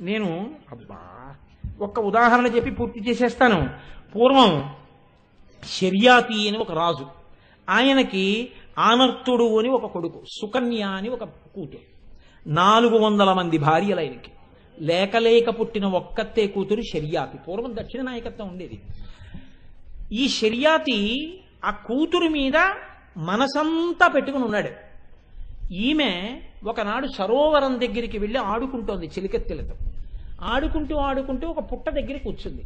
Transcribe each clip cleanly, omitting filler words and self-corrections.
నేను అబ్బా ఒక్క ఉదాహరణ చెప్పి పూర్తి చేసేస్తాను. పూర్వం శర్యాతి అని ఒక రాజు, ఆయనకి ఆనర్తుడు అని ఒక కొడుకు, సుకన్య అని ఒక కూతురు, 400 మంది భార్యలు ఆయనకి. లేక పుట్టిన ఒక్కతే కూతురు శర్యాతి. పూర్వం దక్షిణ నాయకత్వం ఉండేది. ఈ శర్యాతి ఆ కూతురు మీద మనసంతా పెట్టుకుని ఉన్నాడు. ఈమె ఒకనాడు సరోవరం దగ్గరికి వెళ్ళి ఆడుకుంటోంది చిలికెత్తెలతో. ఆడుకుంటూ ఒక పుట్ట దగ్గర కూర్చుంది.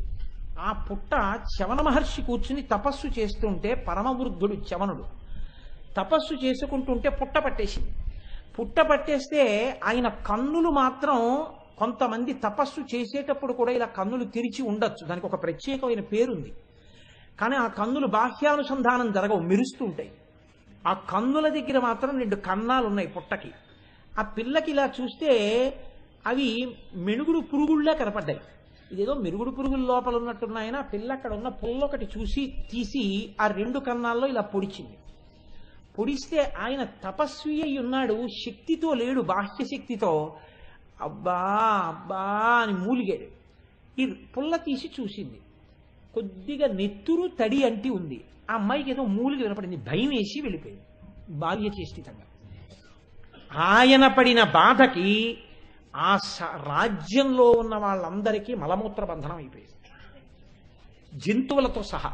ఆ పుట్ట చవన మహర్షి కూర్చుని తపస్సు చేస్తుంటే, పరమవృద్ధుడు చవనుడు తపస్సు చేసుకుంటుంటే పుట్ట పట్టేసింది. పుట్ట పట్టేస్తే ఆయన కన్నులు మాత్రం, కొంతమంది తపస్సు చేసేటప్పుడు కూడా ఇలా కన్నులు తెరిచి ఉండొచ్చు, దానికి ఒక ప్రత్యేకమైన పేరుంది. కానీ ఆ కన్నులు బాహ్యానుసంధానం జరగవు, మెరుస్తుంటాయి. ఆ కన్నుల దగ్గర మాత్రం 2 కన్నాలు ఉన్నాయి పుట్టకి. ఆ పిల్లకి ఇలా చూస్తే అవి మెనుగుడు పురుగుళ్ళే కనపడ్డాయి. ఇదేదో మెరుగుడు పురుగుల లోపల ఉన్నట్టున్నాయన పిల్ల అక్కడ ఉన్న పుల్లొకటి చూసి తీసి ఆ 2 కన్నాల్లో ఇలా పొడిచింది. పొడిస్తే ఆయన తపస్వి అయి ఉన్నాడు, శక్తితో లేడు, బాహ్య శక్తితో. అబ్బా అబ్బా అని మూలిగాడు. ఈ పుల్ల తీసి చూసింది, కొద్దిగా నెత్తురు తడి అంటి ఉంది. ఆ అమ్మాయికి ఏదో మూలిగి వినపడింది, భయం వేసి వెళ్ళిపోయింది బాల్య చేష్టితంగా. ఆయన పడిన బాధకి ఆ రాజ్యంలో ఉన్న వాళ్ళందరికీ మలమూత్ర బంధనం అయిపోయింది, జంతువులతో సహా.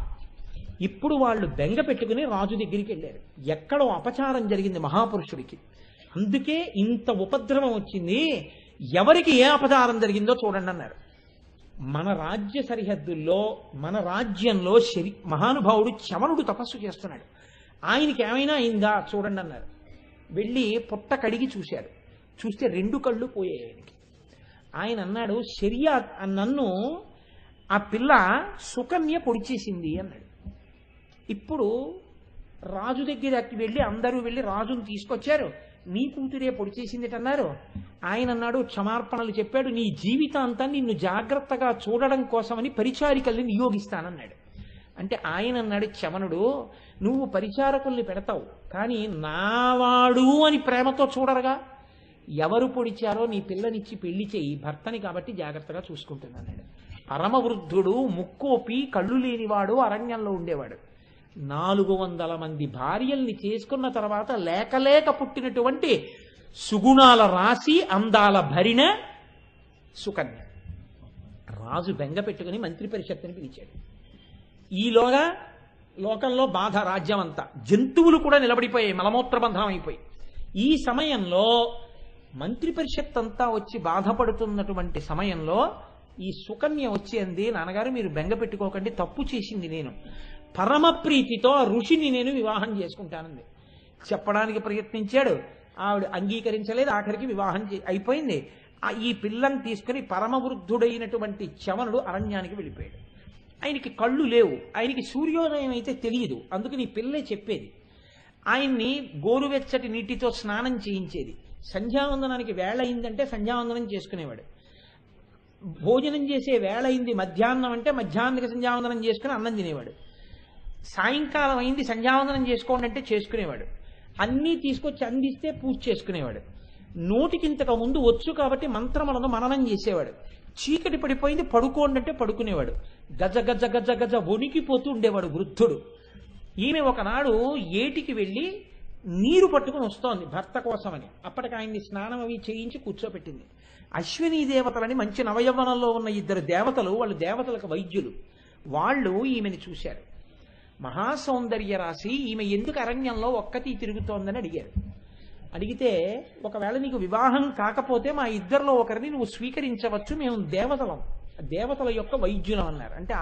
ఇప్పుడు వాళ్ళు బెంగ పెట్టుకుని రాజు దగ్గరికి వెళ్ళారు. ఎక్కడో అపచారం జరిగింది మహాపురుషుడికి, అందుకే ఇంత ఉపద్రవం వచ్చింది, ఎవరికి ఏ అపచారం జరిగిందో చూడండి అన్నారు. మన రాజ్య సరిహద్దుల్లో, మన రాజ్యంలో మహానుభావుడు చవనుడు తపస్సు చేస్తున్నాడు, ఆయనకి ఏమైనా అయిందా చూడండి అన్నారు. వెళ్ళి పుట్ట కడిగి చూశారు. చూస్తే 2 కళ్ళు పోయాయి ఆయనకి. ఆయన అన్నాడు, శర్యా నన్ను ఆ పిల్ల సుకన్య పొడిచేసింది అన్నాడు. ఇప్పుడు రాజు దగ్గరికి వెళ్ళి అందరూ వెళ్ళి రాజును తీసుకొచ్చారు. నీ కూతురే పొడిచేసింది అన్నారు. ఆయన అన్నాడు, క్షమార్పణలు చెప్పాడు, నీ జీవితాంతాన్ని నిన్ను జాగ్రత్తగా చూడడం కోసమని పరిచారికల్ని నియోగిస్తానన్నాడు. అంటే ఆయన అన్నాడు, చవనుడు, నువ్వు పరిచారకుల్ని పెడతావు, కానీ నావాడు అని ప్రేమతో చూడరుగా. ఎవరు పొడిచారో నీ పిల్లనిచ్చి పెళ్లి చేయి, భర్తని కాబట్టి జాగ్రత్తగా చూసుకుంటున్నాడు. పరమవృద్ధుడు, ముక్కోపి, కళ్ళు లేనివాడు, అరణ్యంలో ఉండేవాడు. 400 మంది భార్యల్ని చేసుకున్న తర్వాత లేక పుట్టినటువంటి సుగుణాల రాశి, అందాల భరిణ సుకన్య. రాజు బెంగ పెట్టుకుని మంత్రి పరిషత్తుని పిలిచాడు. ఈలోగా లోకంలో బాధ, రాజ్యం అంతా, జంతువులు కూడా నిలబడిపోయాయి, మలమూత్ర బంధనం అయిపోయి. ఈ సమయంలో మంత్రి పరిషత్ అంతా వచ్చి బాధపడుతున్నటువంటి సమయంలో ఈ సుకన్య వచ్చి అంది, నాన్నగారు మీరు బెంగ పెట్టుకోకండి, తప్పు చేసింది నేను, పరమ ప్రీతితో ఋషిని నేను వివాహం చేసుకుంటానంది. చెప్పడానికి ప్రయత్నించాడు, ఆవిడ అంగీకరించలేదు. ఆఖరికి వివాహం అయిపోయింది. ఈ పిల్లని తీసుకుని పరమవృద్ధుడైనటువంటి చవనుడు అరణ్యానికి వెళ్ళిపోయాడు. ఆయనకి కళ్ళు లేవు, ఆయనకి సూర్యోదయం అయితే తెలియదు, అందుకని ఈ పిల్లే చెప్పేది. ఆయన్ని గోరువెచ్చటి నీటితో స్నానం చేయించేది. సంధ్యావందనానికి వేళ అయిందంటే సంధ్యావందనం చేసుకునేవాడు. భోజనం చేసే వేళ అయింది మధ్యాహ్నం అంటే మధ్యాహ్నానికి సంధ్యావందనం చేసుకుని అన్నం తినేవాడు. సాయంకాలం అయింది సంధ్యావందనం చేసుకోండి అంటే చేసుకునేవాడు. అన్నీ తీసుకొచ్చి అందిస్తే పూజ చేసుకునేవాడు. నోటికింతకు ముందు వచ్చు కాబట్టి మంత్రములను మననం చేసేవాడు. చీకటి పడిపోయింది పడుకోండి అంటే పడుకునేవాడు. గజ గజ గజ గజ వణికిపోతూ ఉండేవాడు వృద్ధుడు. ఈమె ఒకనాడు ఏటికి వెళ్ళి నీరు పట్టుకుని వస్తోంది భర్త కోసమని. అప్పటికి ఆయన్ని స్నానం అవి చేయించి కూర్చోబెట్టింది. అశ్వినీ దేవతలని మంచి నవయవ్వనంలో ఉన్న 2 దేవతలు, వాళ్ళు దేవతలకు వైద్యులు, వాళ్ళు ఈమెని చూశారు. మహాసౌందర్య రాశి, ఈమె ఎందుకు అరణ్యంలో ఒక్కటి తిరుగుతోందని అడిగారు. అడిగితే, ఒకవేళ నీకు వివాహం కాకపోతే మా ఇద్దరిలో ఒకరిని నువ్వు స్వీకరించవచ్చు, మేము దేవతలం, దేవతల యొక్క వైద్యులం అన్నారు. అంటే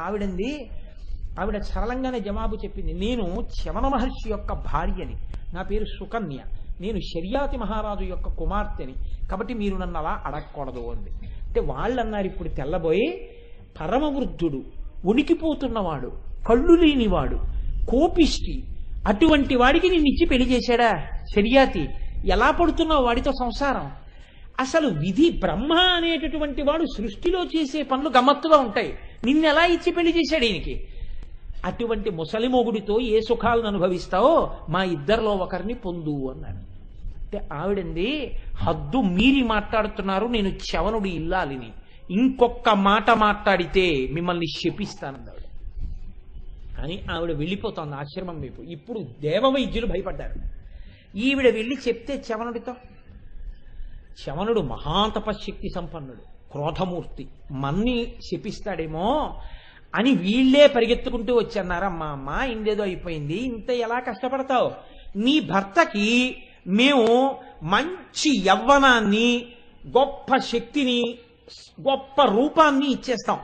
ఆవిడ సరళంగానే జవాబు చెప్పింది, నేను చవన మహర్షి యొక్క భార్యని, నా పేరు సుకన్య, నేను శర్యాతి మహారాజు యొక్క కుమార్తెని, కాబట్టి మీరు నన్ను అలా అడగకూడదు అంది. అంటే వాళ్ళు అన్నారు ఇప్పుడు తెల్లబోయి, పరమవృద్ధుడు, ఉనికిపోతున్నవాడు, కళ్ళు లేనివాడు, కోపిష్టి, అటువంటి వాడికి నిన్నిచ్చి పెళ్లి చేశాడా శర్యాతి? ఎలా పడుతున్నావు వాడితో సంసారం? అసలు విధి బ్రహ్మ అనేటటువంటి వాడు సృష్టిలో చేసే పనులు గమ్మత్తుగా ఉంటాయి, నిన్నెలా ఇచ్చి పెళ్లి చేశాడు ఈయనకి? అటువంటి ముసలి మొగుడితో ఏ సుఖాలను అనుభవిస్తావో మా ఇద్దరిలో ఒకరిని పొందు అన్నాడు. అంటే ఆవిడంది, హద్దు మీరి మాట్లాడుతున్నారు, నేను చవనుడి ఇల్లాలిని, ఇంకొక మాట మాట్లాడితే మిమ్మల్ని శపిస్తానంది ఆవిడ. అని ఆవిడ వెళ్ళిపోతోంది ఆశ్రమం వైపు. ఇప్పుడు దేవవైద్యులు భయపడ్డారు. ఈవిడ వెళ్ళి చెప్తే చవనుడితో, చవనుడు మహాతపశక్తి సంపన్నుడు, క్రోధమూర్తి, మన్ని శపిస్తాడేమో అని వీళ్లే పరిగెత్తుకుంటూ వచ్చన్నారమ్మా, అమ్మ ఇందేదో అయిపోయింది, ఇంత ఎలా కష్టపడతావు? నీ భర్తకి మేము మంచి యవ్వనాన్ని, గొప్ప శక్తిని, గొప్ప రూపాన్ని ఇచ్చేస్తాం.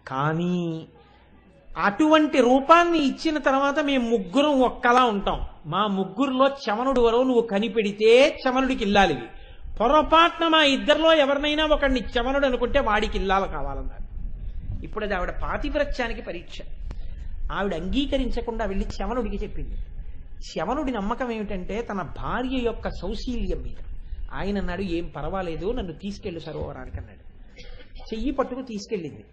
కానీ అటువంటి రూపాన్ని ఇచ్చిన తర్వాత మేము ముగ్గురం ఒక్కలా ఉంటాం. మా ముగ్గురులో చవనుడు వరకు నువ్వు కనిపెడితే చవనుడికి ఇల్లాలివి. పొరపాటున మా ఇద్దరిలో ఎవరినైనా ఒకడిని చవనుడు అనుకుంటే వాడికి ఇల్లాలు కావాలన్నారు. ఇప్పుడు అది ఆవిడ పాతివ్రత్యానికి పరీక్ష. ఆవిడ అంగీకరించకుండా వెళ్ళి చవనుడికి చెప్పింది. చవనుడి నమ్మకం ఏమిటంటే తన భార్య యొక్క సౌశీల్యం మీద. ఆయన అన్నాడు, ఏం పర్వాలేదు, నన్ను తీసుకెళ్ళు సరోవరానికి అన్నాడు. చెయ్యి పట్టుకు తీసుకెళ్ళింది.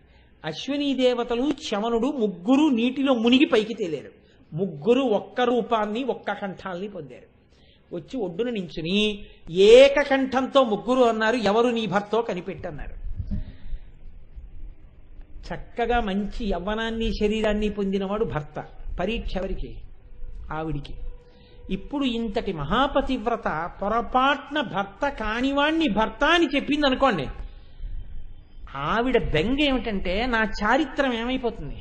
అశ్వినీ దేవతలు, చవనుడు ముగ్గురు నీటిలో మునిగి పైకి తేలేరు. ముగ్గురు ఒక్క రూపాన్ని, ఒక్క కంఠాల్ని పొందారు. వచ్చి ఒడ్డున నించుని ఏకకంఠంతో ముగ్గురు అన్నారు, ఎవరు నీ భర్తో కనిపెట్టన్నారు. చక్కగా మంచి యవ్వనాన్ని, శరీరాన్ని పొందినవాడు భర్త. పరీక్ష ఎవరికి? ఆవిడికి. ఇప్పుడు ఇంతటి మహాపతివ్రత పొరపాటున భర్త కానివాణ్ణి భర్త అని చెప్పింది అనుకోండి, ఆవిడ బెంగ ఏమిటంటే నా చారిత్రం ఏమైపోతుంది,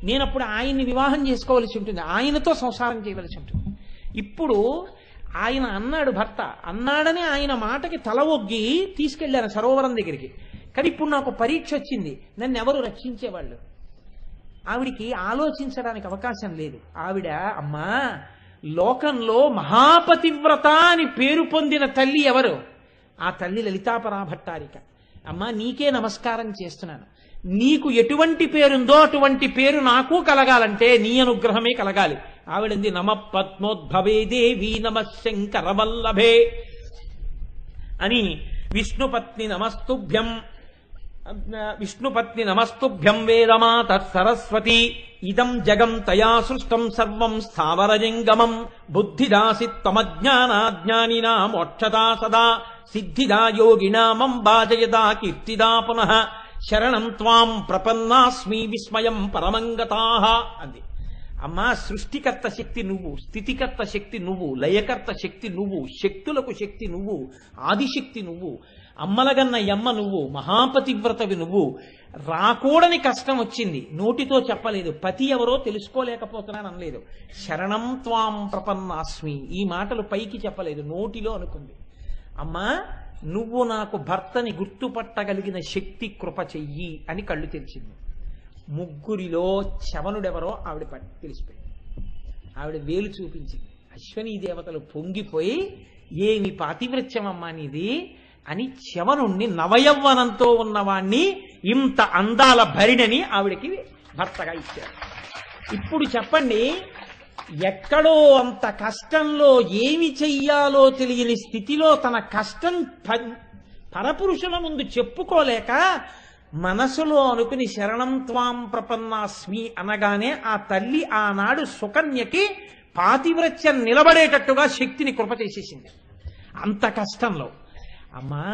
నేనప్పుడు ఆయన్ని వివాహం చేసుకోవలసి ఉంటుంది, ఆయనతో సంసారం చేయవలసి ఉంటుంది. ఇప్పుడు ఆయన అన్నాడు, భర్త అన్నాడని ఆయన మాటకి తల ఒగ్గి తీసుకెళ్లాను సరోవరం దగ్గరికి. కానీ ఇప్పుడు నాకు పరీక్ష వచ్చింది, నన్ను ఎవరు రక్షించేవాళ్ళు? ఆవిడికి ఆలోచించడానికి అవకాశం లేదు. ఆవిడ, అమ్మా లోకంలో మహాపతివ్రత అని పేరు పొందిన తల్లి ఎవరు? ఆ తల్లి లలితాపరాభట్టారిక. అమ్మా నీకే నమస్కారం చేస్తున్నాను. నీకు ఎటువంటి పేరుందో అటువంటి పేరు నాకు కలగాలంటే నీ అనుగ్రహమే కలగాలి. ఆవిడంది, నమ పద్మోద్భవే దేవి నమ శంకరవల్లభే అని విష్ణుపత్ని నమస్తుభ్యం వేదమాత సరస్వతి ఇదం జగం తయా సృష్టం సర్వం స్థావరజంగమం బుద్ధిదాసి త్వమజ్ఞానాజ్ఞానినా మోక్షదా సదా సిద్ధిదా యోగినామం భాజయదా కీర్తిదా పునః శరణం త్వాం ప్రపన్నాస్మి విస్మయం పరమంగతాః అంది. అమ్మా సృష్టికర్త శక్తి నువ్వు, స్థితికర్త శక్తి నువ్వు, లయకర్త శక్తి నువ్వు, శక్తులకు శక్తి నువ్వు, ఆదిశక్తి నువ్వు, అమ్మలగన్న యమ్మ నువ్వు, మహాపతివ్రతవి నువ్వు. రాకూడని కష్టం వచ్చింది, నోటితో చెప్పలేదు, పతి ఎవరో తెలుసుకోలేకపోతున్నాను అనలేదు. శరణం త్వాం ప్రపన్నాస్మి ఈ మాటలు పైకి చెప్పలేదు, నోటిలో అనుకుంది. అమ్మా నువ్వు నాకు భర్తని గుర్తుపట్టగలిగిన శక్తి కృప చెయ్యి అని కళ్ళు తెరిచింది. ముగ్గురిలో చవనుడెవరో ఆవిడ తెలిసిపోయింది. ఆవిడ వేలు చూపించింది. అశ్వనీ దేవతలు పొంగిపోయి, ఏమి పాతివ్రత్యమమ్మా నీది అని చవనుణ్ణి, నవయవ్వనంతో ఉన్నవాణ్ణి, ఇంత అందాల భరిణని ఆవిడకి భర్తగా ఇచ్చారు. ఇప్పుడు చెప్పండి, ఎక్కడో అంత కష్టంలో ఏమి చెయ్యాలో తెలియని స్థితిలో తన కష్టం పరపురుషుల ముందు చెప్పుకోలేక మనసులో అనుకుని శరణం త్వాం ప్రపన్నాస్మి అనగానే ఆ తల్లి ఆనాడు సుకన్యకి పాతివ్రత్యం నిలబడేటట్టుగా శక్తిని కృప చేసేసింది. అంత కష్టంలో, అమ్మా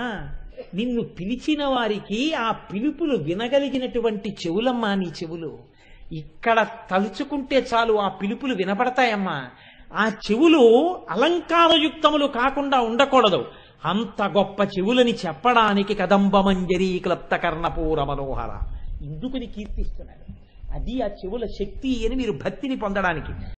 నిన్ను పిలిచిన వారికి ఆ పిలుపులు వినగలిగినటువంటి చెవులమ్మా నీ చెవులు. ఇక్కడ తలుచుకుంటే చాలు ఆ పిలుపులు వినపడతాయమ్మా. ఆ చెవులు అలంకారయుక్తములు కాకుండా ఉండకూడదు. అంత గొప్ప చెవులని చెప్పడానికి కదంబమంజరీ క్లప్త కర్ణపూర మనోహర ఇందుకుని కీర్తిస్తున్నారు. అది ఆ చెవుల శక్తి అని మీరు భక్తిని పొందడానికి.